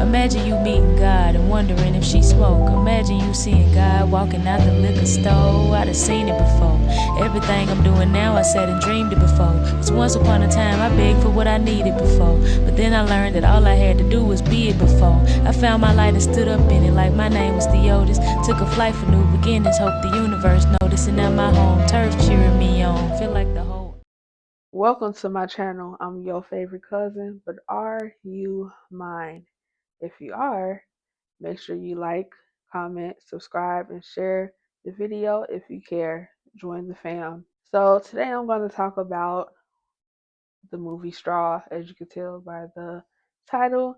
Imagine you meeting God and wondering if she smoke. Imagine you seeing God walking out the liquor store. I done seen it before. Everything I'm doing now, I sat and dreamed it before. Cause once upon a time, I begged for what I needed before. But then I learned that all I had to do was be it before. I found my light and stood up in it like my name was Theotis. Took a flight for new beginnings, hope the universe noticed. And now my home turf cheering me on. Feel like the whole. Welcome to my channel. I'm your favorite cousin, but are you mine? If you are, make sure you like, comment, subscribe, and share the video if you care. Join the fam. So today I'm going to talk about the movie Straw, as you can tell by the title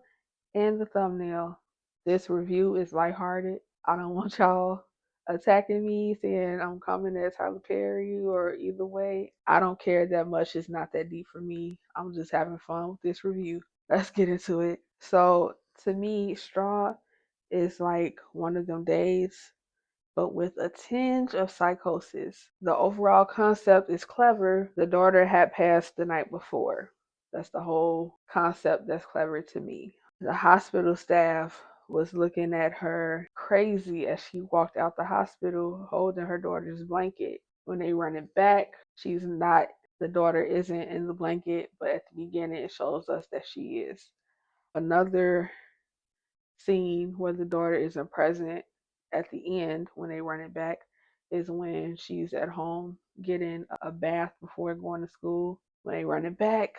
and the thumbnail. This review is lighthearted. I don't want y'all attacking me saying I'm coming at Tyler Perry or either way. I don't care that much. It's not that deep for me. I'm just having fun with this review. Let's get into it. So to me, Straw is like one of them days, but with a tinge of psychosis. The overall concept is clever. The daughter had passed the night before. That's the whole concept that's clever to me. The hospital staff was looking at her crazy as she walked out the hospital holding her daughter's blanket. When they run it back, she's not, the daughter isn't in the blanket, but at the beginning it shows us that she is. Another scene where the daughter isn't present at the end when they run it back is when she's at home getting a bath before going to school. When they run it back,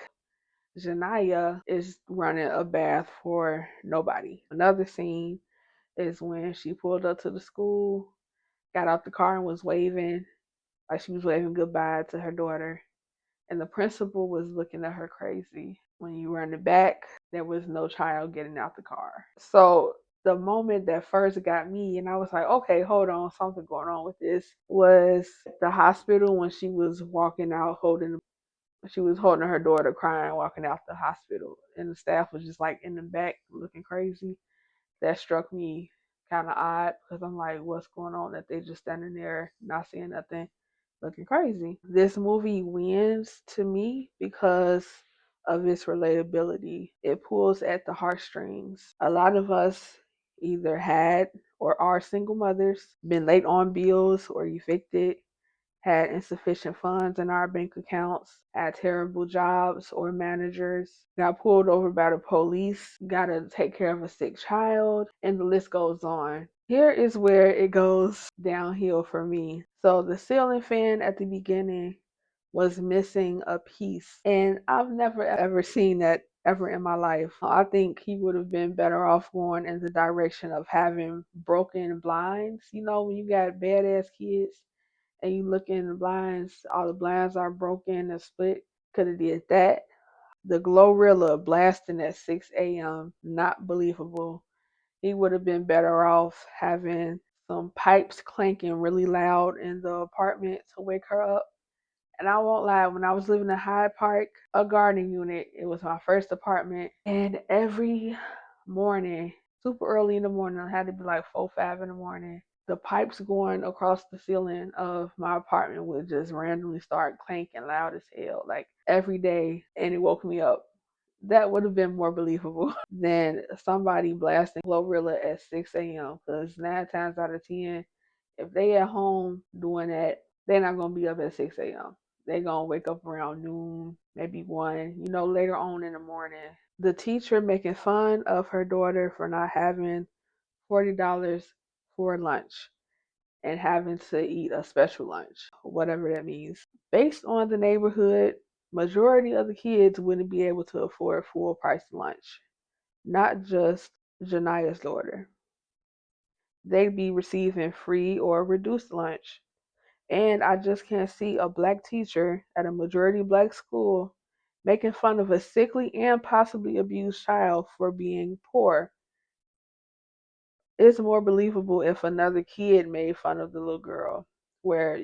Janaya is running a bath for nobody. Another scene is when she pulled up to the school, got out the car and was waving, like she was waving goodbye to her daughter. And the principal was looking at her crazy. When you run it back, there was no child getting out the car. So the moment that first got me, and I was like, okay, hold on, something going on with this, was the hospital when she was walking out she was holding her daughter crying, walking out the hospital, and the staff was just like in the back looking crazy. That struck me kind of odd because I'm like, what's going on that they just standing there not saying nothing, looking crazy. This movie wins to me because of its relatability. It pulls at the heartstrings. A lot of us either had or are single mothers, been late on bills or evicted, had insufficient funds in our bank accounts, had terrible jobs or managers, got pulled over by the police, got to take care of a sick child, and the list goes on. Here is where it goes downhill for me. So the ceiling fan at the beginning was missing a piece, and I've never ever seen that ever in my life. I think he would have been better off going in the direction of having broken blinds. You know, when you got badass kids and you look in the blinds, all the blinds are broken and split. Could have did that. The Glorilla blasting at 6 a.m. Not believable. He would have been better off having some pipes clanking really loud in the apartment to wake her up. And I won't lie, when I was living in Hyde Park, a garden unit, it was my first apartment. And every morning, super early in the morning, I had to be like 4, 5 in the morning, the pipes going across the ceiling of my apartment would just randomly start clanking loud as hell, like every day, and it woke me up. That would have been more believable than somebody blasting Glorilla at 6 a.m. Because 9 times out of 10, if they at home doing that, they're not gonna be up at 6 a.m. They're gonna wake up around noon, maybe 1, later on in the morning. The teacher making fun of her daughter for not having $40 for lunch and having to eat a special lunch, whatever that means. Based on the neighborhood, majority of the kids wouldn't be able to afford full price lunch, not just Jania's daughter. They'd be receiving free or reduced lunch. And I just can't see a black teacher at a majority black school making fun of a sickly and possibly abused child for being poor. It's more believable if another kid made fun of the little girl, where,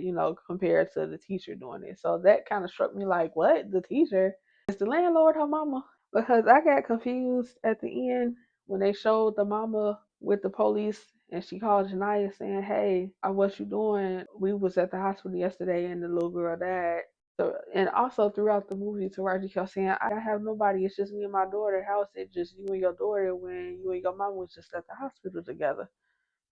compared to the teacher doing it. So that kind of struck me like, what? The teacher? Is the landlord her mama? Because I got confused at the end when they showed the mama with the police and she called Janaya saying, hey, what you doing? We was at the hospital yesterday and the little girl died. So, and also throughout the movie, Taraji kept saying, "I have nobody. It's just me and my daughter. How is it just you and your daughter when you and your mom was just at the hospital together?"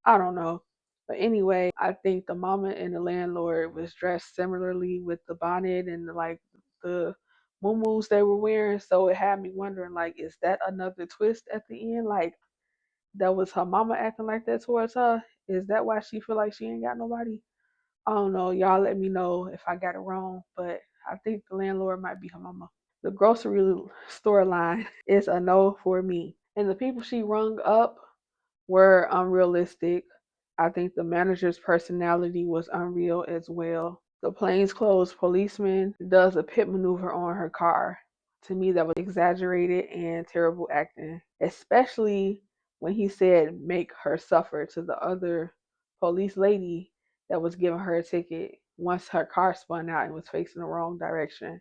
I don't know. But anyway, I think the mama and the landlord was dressed similarly with the bonnet and the muumuus they were wearing. So it had me wondering, like, is that another twist at the end? Like, that was her mama acting like that towards her? Is that why she feel like she ain't got nobody? I don't know. Y'all let me know if I got it wrong, but I think the landlord might be her mama. The grocery store line is a no for me. And the people she rung up were unrealistic. I think the manager's personality was unreal as well. The plainclothes policeman does a pit maneuver on her car. To me, that was exaggerated and terrible acting, especially when he said make her suffer to the other police lady that was giving her a ticket once her car spun out and was facing the wrong direction.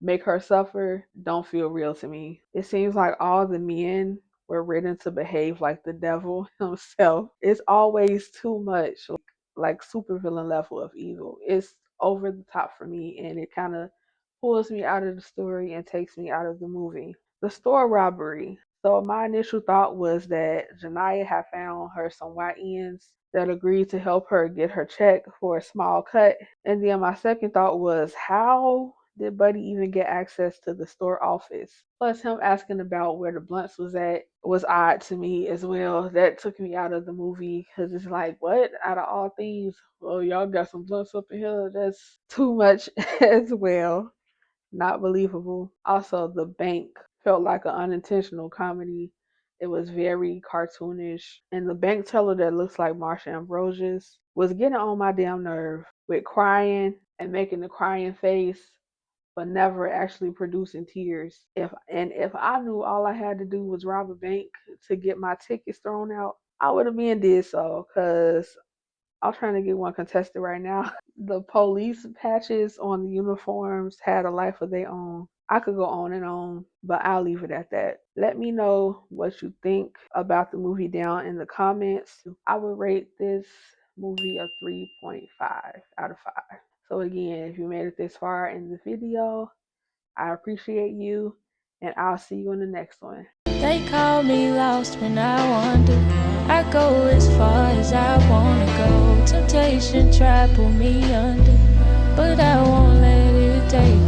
Make her suffer don't feel real to me. It seems like all the men were written to behave like the devil himself. It's always too much, like supervillain level of evil. It's over the top for me, and it kind of pulls me out of the story and takes me out of the movie. The store robbery. So my initial thought was that Janiyah had found her some YNs that agreed to help her get her check for a small cut. And then my second thought was, how did Buddy even get access to the store office? Plus, him asking about where the blunts was at was odd to me as well. That took me out of the movie because it's like, what? Out of all things, well, y'all got some blunts up in here. That's too much as well. Not believable. Also, the bank felt like an unintentional comedy. It was very cartoonish. And the bank teller that looks like Marsha Ambrosius was getting on my damn nerve with crying and making the crying face, but never actually producing tears. If I knew all I had to do was rob a bank to get my tickets thrown out, I would have been did so, because I'm trying to get one contested right now. The police patches on the uniforms had a life of their own. I could go on and on, but I'll leave it at that. Let me know what you think about the movie down in the comments. I would rate this movie a 3.5 out of 5. So again, if you made it this far in the video, I appreciate you, and I'll see you in the next one. They call me lost when I wander. I go as far as I wanna go. Temptation try pull me under, but I won't let it take